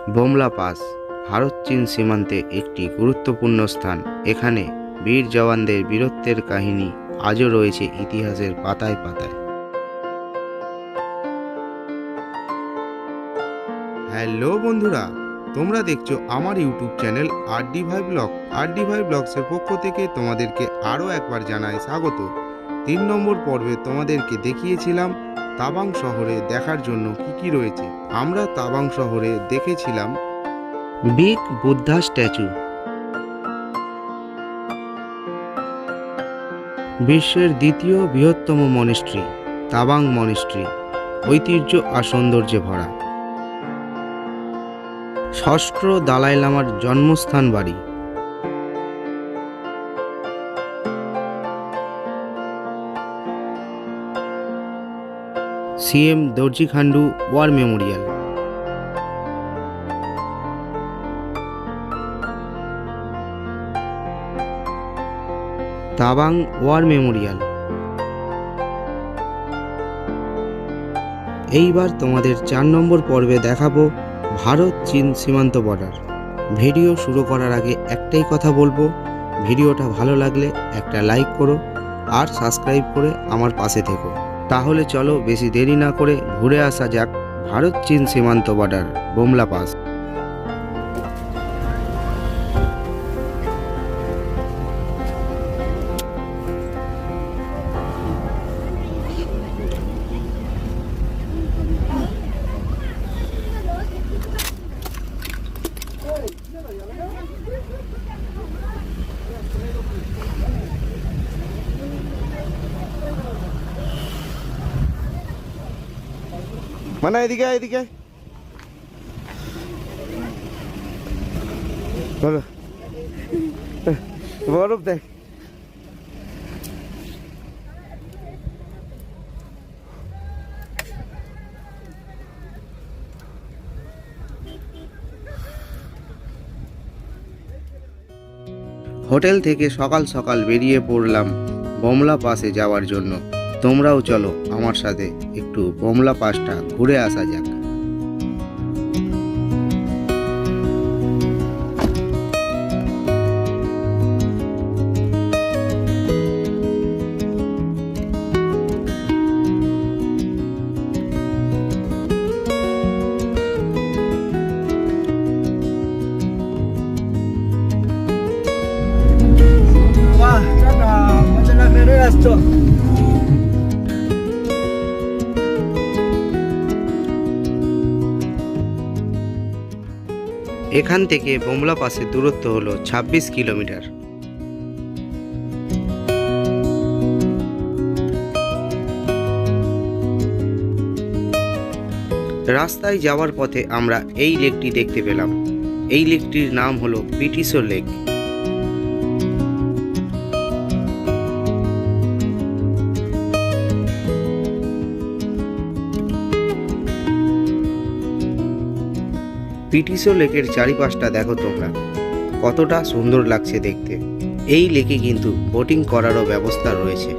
বোমলা pass Bharat চীন সীমান্তে একটি গুরুত্বপূর্ণ স্থান। এখানে বীর জওয়ানদের বীরত্বের কাহিনী আজও রয়েছে ইতিহাসের পাতায় পাতায়। হ্যালো বন্ধুরা, তোমরা দেখছো আমার YouTube channel RD5 blog. RD5 ব্লগসের পক্ষ থেকে তোমাদেরকে আরও একবার জানাই স্বাগত। 3 নম্বর পর্বে তোমাদেরকে দেখিয়েছিলাম তাবাং শহরে দেখার জন্য কি রয়েছে। আমরা তাবাং শহরে দেখেছিলাম বিগ বুদ্ধা স্ট্যাচু, বিশ্বের দ্বিতীয় বৃহত্তম মনেস্ট্রি তাবাং মনেস্ট্রি, ঐতিহ্য আর সৌন্দর্যে ভরা। ষষ্ঠ দালাই লামার জন্মস্থান বাড়ি, CM Dorjee Khandu war memorial, তাবাং ওয়ার মেমোরিয়াল। এইবার তোমাদের 4 নম্বর পর্বে দেখাবো ভারত চীন সীমান্ত বর্ডার। ভিডিও শুরু করার আগে একটাই কথা বলবো, ভিডিওটা ভালো লাগলে একটা লাইক করো আর সাবস্ক্রাইব করে আমার পাশে থেকো। তাহলে চলো বেশি দেরি না করে ঘুরে আসা যাক ভারত চীন সীমান্ত বর্ডার বোমলা পাস। মানে এদিকে এদিকে বলো, বরফ দেখ। হোটেল থেকে সকাল সকাল বেরিয়ে পড়লাম বোমলা পাসে যাওয়ার জন্য। তোমরাও চলো আমার সাথে একটু বোমলা পাসটা ঘুরে আসা যাক। 와, 짜다. 먼저 내려갔어. এখান থেকে বোমলা পাসের দূরত্ব হলো 26 কিলোমিটার। রাস্তায় যাওয়ার পথে আমরা এই লেকটি দেখতে পেলাম। এই লেকটির নাম হলো পিটিসো লেক। পিটিসো লেকের চারিপাশটা দেখো তোমরা, কতটা সুন্দর লাগছে দেখতে। এই লেকে কিন্তু বোটিং করারও ব্যবস্থা রয়েছে।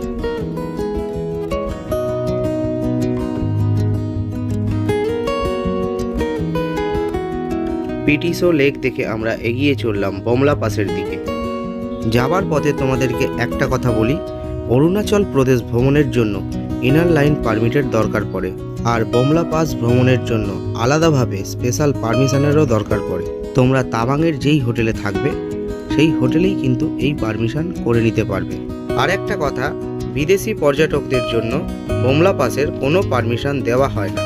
পিটিসো লেক দেখে আমরা এগিয়ে চললাম বোমলা পাসের দিকে। যাবার পথে তোমাদেরকে একটা কথা বলি, অরুণাচল প্রদেশ ভ্রমণের জন্য ইনার লাইন পারমিটের দরকার পড়ে, আর বোমলা পাস ভ্রমণের জন্য আলাদাভাবে স্পেশাল পারমিশনেরও দরকার পড়ে। তোমরা তাবাংয়ের যেই হোটেলে থাকবে সেই হোটেলেই কিন্তু এই পারমিশন করে নিতে পারবে। আর একটা কথা, বিদেশি পর্যটকদের জন্য বোমলা পাসের কোনো পারমিশন দেওয়া হয় না।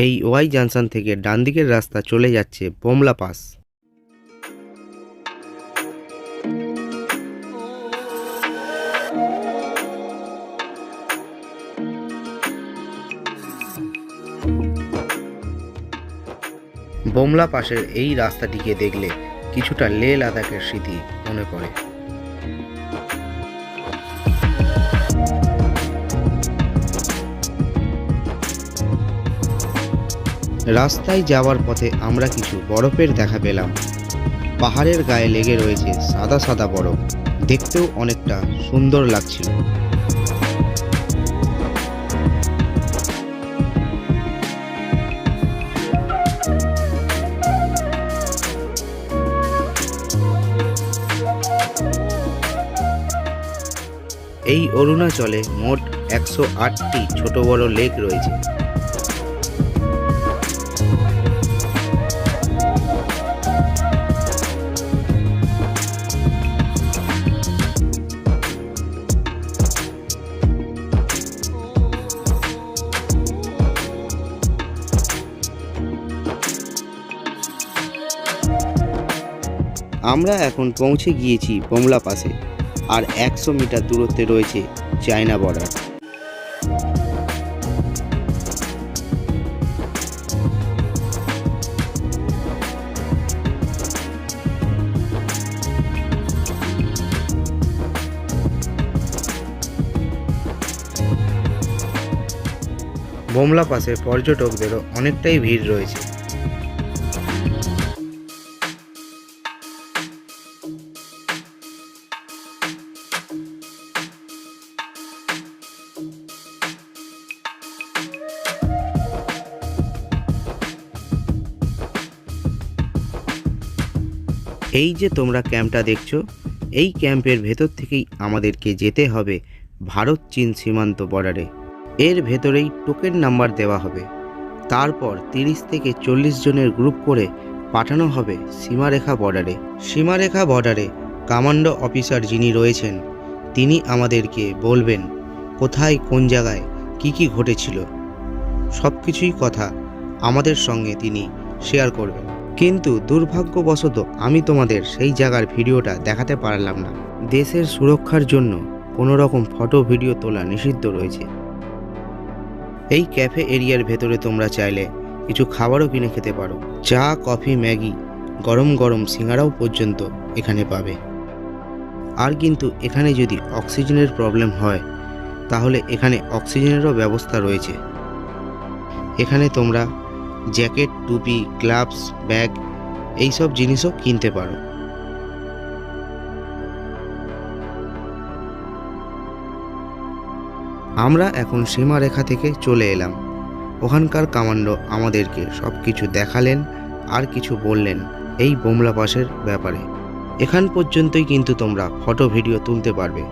এই ওয়াই জাংশন থেকে ডান দিকের রাস্তা চলে যাচ্ছে বোমলা পাস। বোমলা পাশের এই রাস্তাটিকে দেখলে কিছুটা লে লাদাখের স্মৃতি মনে পড়ে। রাস্তায় যাওয়ার পথে আমরা কিছু বরফের দেখা পেলাম। পাহাড়ের গায়ে লেগে রয়েছে সাদা সাদা বরফ, দেখতেও অনেকটা সুন্দর লাগছিল। এই অরুণাচলে মোট 108টি ছোট বড় লেক রয়েছে। আমরা এখন পৌঁছে গিয়েছি বমলা পাসে, আর 100 মিটার দূরত্বে রয়েছে চায়না বর্ডার। বমলা পাসে পর্যটকদেরও অনেকটাই ভিড় রয়েছে। এই যে তোমরা ক্যাম্পটা দেখছো, এই ক্যাম্পের ভেতর থেকেই আমাদেরকে যেতে হবে ভারত চীন সীমান্ত বর্ডারে। এর ভেতরেই টোকেন নাম্বার দেওয়া হবে। তারপর 30 থেকে 40 জনের গ্রুপ করে পাঠানো হবে সীমারেখা বর্ডারে। সীমারেখা বর্ডারে কমান্ডো অফিসার যিনি রয়েছেন, তিনি আমাদেরকে বলবেন কোথায় কোন জায়গায় কি কি ঘটেছিল, সব কিছুই কথা আমাদের সঙ্গে তিনি শেয়ার করবেন। কিন্তু দুর্ভাগ্যবশত আমি তোমাদের সেই জায়গার ভিডিওটা দেখাতে পারলাম না। দেশের সুরক্ষার জন্য কোনো রকম ফটো ভিডিও তোলা নিষিদ্ধ রয়েছে। এই ক্যাফে এরিয়ার ভেতরে তোমরা চাইলে কিছু খাবারও কিনে খেতে পারো। চা, কফি, ম্যাগি, গরম গরম সিঙ্গারাও পর্যন্ত এখানে পাবে। আর কিন্তু এখানে যদি অক্সিজেনের প্রবলেম হয় তাহলে এখানে অক্সিজেনেরও ব্যবস্থা রয়েছে। এখানে তোমরা জ্যাকেট, টুপি, গ্লাভস, ব্যাগ এইসব জিনিসও কিনতে পারো। আমরা এখন সীমারেখা থেকে চলে এলাম। ওখানকার কমান্ডো আমাদেরকে সব কিছু দেখালেন আর কিছু বললেন এই বমলা পাসের ব্যাপারে। এখান পর্যন্তই কিন্তু তোমরা ফটো ভিডিও তুলতে পারবে।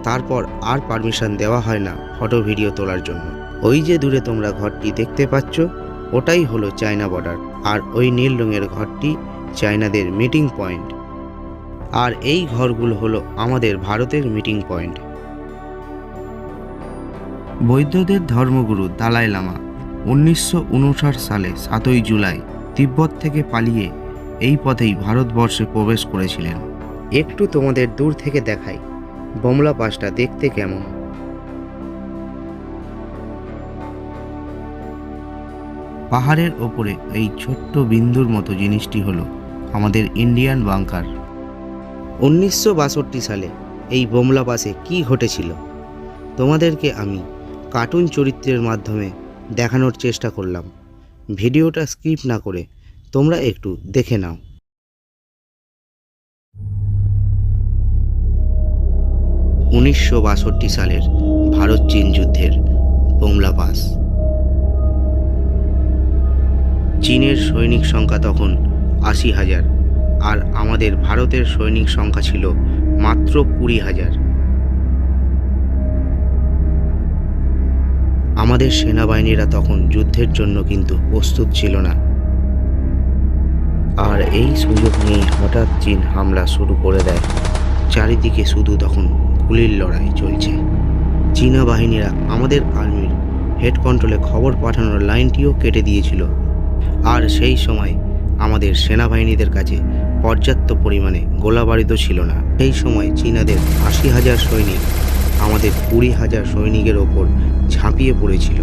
তারপর আর পারমিশন দেওয়া হয় না ফটো ভিডিও তোলার জন্য। ওই যে দূরে তোমরা ঘরটি দেখতে পাচ্ছ, ওটাই হলো চায়না বর্ডার। আর ওই নীল রঙের ঘরটি চায়নাদের মিটিং পয়েন্ট। আর এই ঘরগুলো হলো আমাদের ভারতের মিটিং পয়েন্ট। বৌদ্ধদের ধর্মগুরু দালাই লামা 1959 সালে 7ই জুলাই তিব্বত থেকে পালিয়ে এই পথেই ভারতবর্ষে প্রবেশ করেছিলেন। একটু তোমাদের দূর থেকে দেখাই বমলা পাসটা দেখতে কেমন। পাহাড়ের ওপরে এই ছোট্ট বিন্দুর মতো জিনিসটি হলো আমাদের ইন্ডিয়ান বাংকার। 1962 সালে এই বমলা পাসে কি ঘটেছিল তোমাদেরকে আমি কার্টুন চরিত্রের মাধ্যমে দেখানোর চেষ্টা করলাম। ভিডিওটা স্কিপ না করে তোমরা একটু দেখে নাও। 1962 সালের ভারত চীন যুদ্ধের বমলা পাস। চীনের সৈনিক সংখ্যা তখন 80,000, আর আমাদের ভারতের সৈনিক সংখ্যা ছিল মাত্র 20,000। আমাদের সেনাবাহিনীরা তখন যুদ্ধের জন্য কিন্তু প্রস্তুত ছিল না। আর এই সুযোগ নিয়ে হঠাৎ চীন হামলা শুরু করে দেয়। চারিদিকে শুধু তখন গুলির লড়াই চলছে। চীনা বাহিনীরা আমাদের আর্মির হেড কন্ট্রোলে খবর পাঠানোর লাইনটিও কেটে দিয়েছিল। আর সেই সময় আমাদের সেনাবাহিনীদের কাছে পর্যাপ্ত পরিমাণে গোলাবারুদও ছিল না। সেই সময় চীনাদের 80,000 সৈনিক আমাদের 20,000 সৈনিকের ওপর ঝাঁপিয়ে পড়েছিল।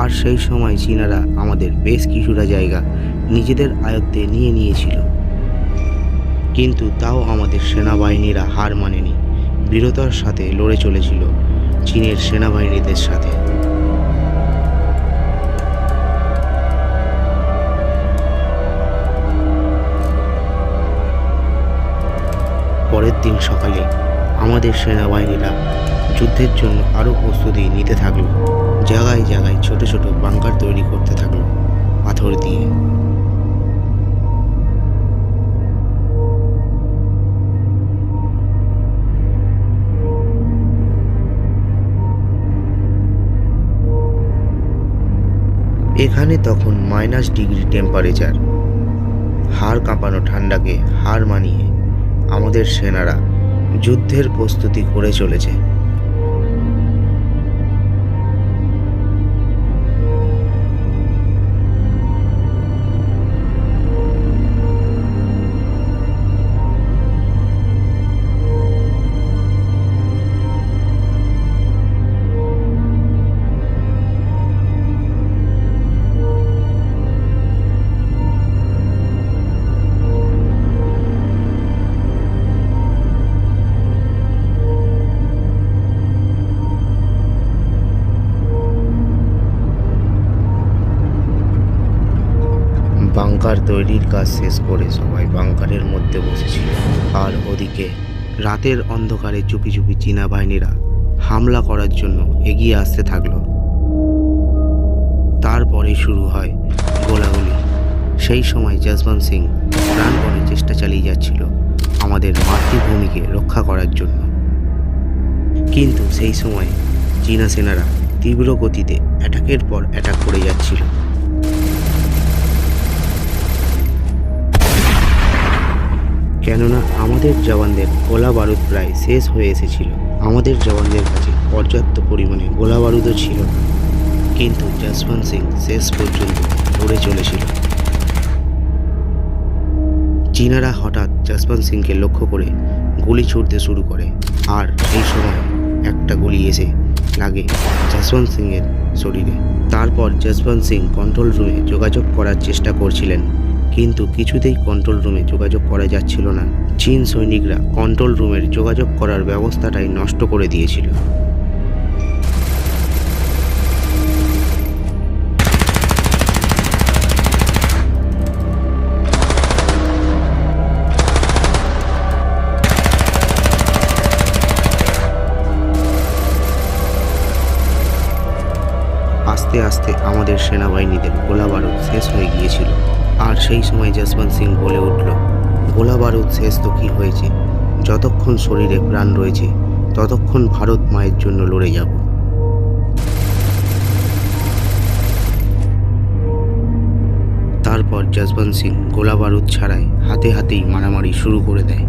আর সেই সময় চীনারা আমাদের বেশ কিছুটা জায়গা নিজেদের আয়ত্তে নিয়ে নিয়েছিল। কিন্তু তাও আমাদের সেনাবাহিনীরা হার মানেনি, বীরতার সাথে লড়ে চলেছিল চীনের সেনাবাহিনীদের সাথে। পরের দিন সকালে আমাদের সেনাবাহিনীরা যুদ্ধের জন্য আরও প্রস্তুতি নিতে থাকলো। জায়গায় জায়গায় ছোট ছোট বাংকার তৈরি করতে থাকলো পাথর দিয়ে। সেখানে তখন -ডিগ্রি টেম্পারেচার। হাড় কাঁপানো ঠান্ডাকে হার মানিয়ে আমাদের সেনারা যুদ্ধের প্রস্তুতি করে চলেছে। বাংকার তৈরির কাজ শেষ করে সবাই বাংকারের মধ্যে বসেছিল, আর ওদিকে রাতের অন্ধকারে চুপি চুপি চীনা বাহিনীরা হামলা করার জন্য এগিয়ে আসতে থাকলো। তারপরে শুরু হয় গোলাগুলি। সেই সময় যশবন্ত সিং প্রাণপণে চেষ্টা চালিয়ে যাচ্ছিল আমাদের মাতৃভূমিকে রক্ষা করার জন্য, কিন্তু সেই সময় চীনা সেনারা তীব্র গতিতে অ্যাটাকের পর অ্যাটাক করে যাচ্ছিল। কেননা আমাদের জওয়ানদের গোলা বারুদ প্রায় শেষ হয়ে এসেছিল। আমাদের জওয়ানদের কাছে পর্যাপ্ত পরিমাণে গোলা বারুদও ছিল না, কিন্তু যশবন্ত সিং শেষ পর্যন্ত লড়ে চলেছিল। চীনারা হঠাৎ যশবন্ত সিংকে লক্ষ্য করে গুলি ছুড়তে শুরু করে, আর সেই সময় একটা গুলি এসে লাগে যশবন্ত সিংয়ের শরীরে। তারপর যশবন্ত সিং কন্ট্রোল রুমে যোগাযোগ করার চেষ্টা করছিলেন, কিন্তু কিছুতেই কন্ট্রোল রুমে যোগাযোগ করা যাচ্ছিল না। চীন সৈনিকরা কন্ট্রোল রুমের যোগাযোগ করার ব্যবস্থাটাই নষ্ট করে দিয়েছিল। আস্তে আস্তে আমাদের সেনাবাহিনীদের গোলা বারুদ শেষ হয়ে গিয়েছিল, আর সেই সময় যশবন্ত সিং বলে উঠল, গোলা বারুদ শেষ তো কী হয়েছে, যতক্ষণ শরীরে প্রাণ রয়েছে ততক্ষণ ভারত মায়ের জন্য লড়ে যাব। তারপর যশবন্ত সিং গোলা বারুদ ছাড়াই হাতে হাতেই মারামারি শুরু করে দেয়।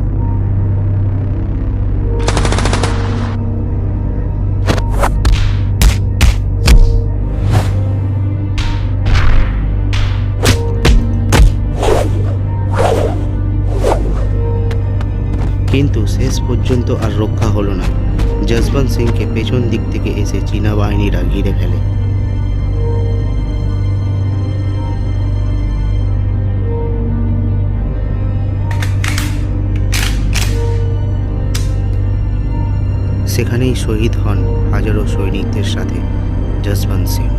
কিন্তু শেষ পর্যন্ত আর রক্ষা হলো না। যশবন্ত সিংকে পেছন দিক থেকে এসে চীনা বাহিনীরা ঘিরে ফেলে। সেখানেই শহীদ হন হাজারো সৈনিকদের সাথে যশবন্ত সিং।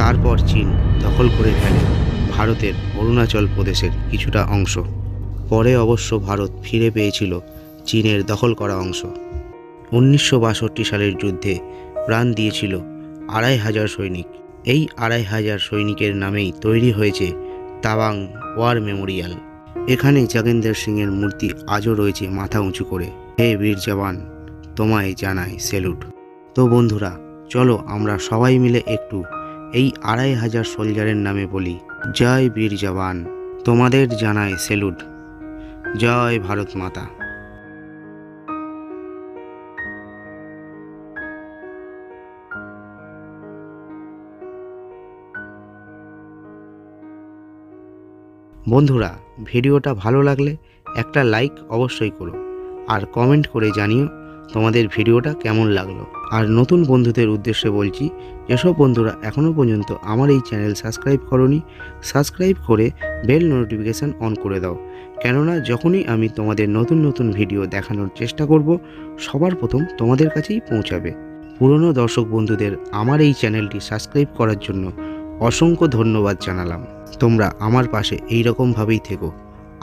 তারপর চীন দখল করে ফেলে ভারতের অরুণাচল প্রদেশের কিছুটা অংশ। পরে অবশ্য ভারত ফিরে পেয়েছিল চীনের দখল করা অংশ। 1962 সালের যুদ্ধে প্রাণ দিয়েছিল 2500 সৈনিক। এই 2500 সৈনিকের নামেই তৈরি হয়েছে তাওয়াং ওয়ার মেমোরিয়াল। এখানে যোগেন্দ্র সিংয়ের মূর্তি আজও রয়েছে মাথা উঁচু করে। হে বীর জওয়ান, তোমায় জানাই স্যালুট। তো বন্ধুরা, চলো আমরা সবাই মিলে একটু এই 2500 সোলজারের নামে বলি, জয় বীর জওয়ান, তোমাদের জানায় স্যালুট, জয় ভারত মাতা। বন্ধুরা, ভিডিওটা ভালো লাগলে একটা লাইক অবশ্যই করো, আর কমেন্ট করে জানিও তোমাদের ভিডিওটা কেমন লাগলো। আর নতুন বন্ধুদের উদ্দেশ্যে বলছি, যেসব বন্ধুরা এখনও পর্যন্ত আমার এই চ্যানেল সাবস্ক্রাইব করোনি, সাবস্ক্রাইব করে বেল নোটিফিকেশান অন করে দাও, কেননা যখনই আমি তোমাদের নতুন নতুন ভিডিও দেখানোর চেষ্টা করব সবার প্রথম তোমাদের কাছেই পৌঁছাবে। পুরনো দর্শক বন্ধুদের আমার এই চ্যানেলটি সাবস্ক্রাইব করার জন্য অসংখ্য ধন্যবাদ জানালাম। তোমরা আমার পাশে এই রকমভাবেই থেকো,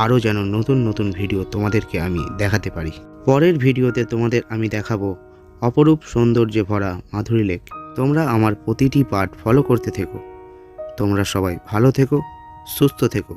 আরও যেন নতুন নতুন ভিডিও তোমাদেরকে আমি দেখাতে পারি। পরের ভিডিওতে তোমাদের আমি দেখাবো অপরূপ সৌন্দর্যে ভরা মাধুরী লেক। তোমরা আমার প্রতিটি পার্ট ফলো করতে থেকো। তোমরা সবাই ভালো থেকো, সুস্থ থেকো।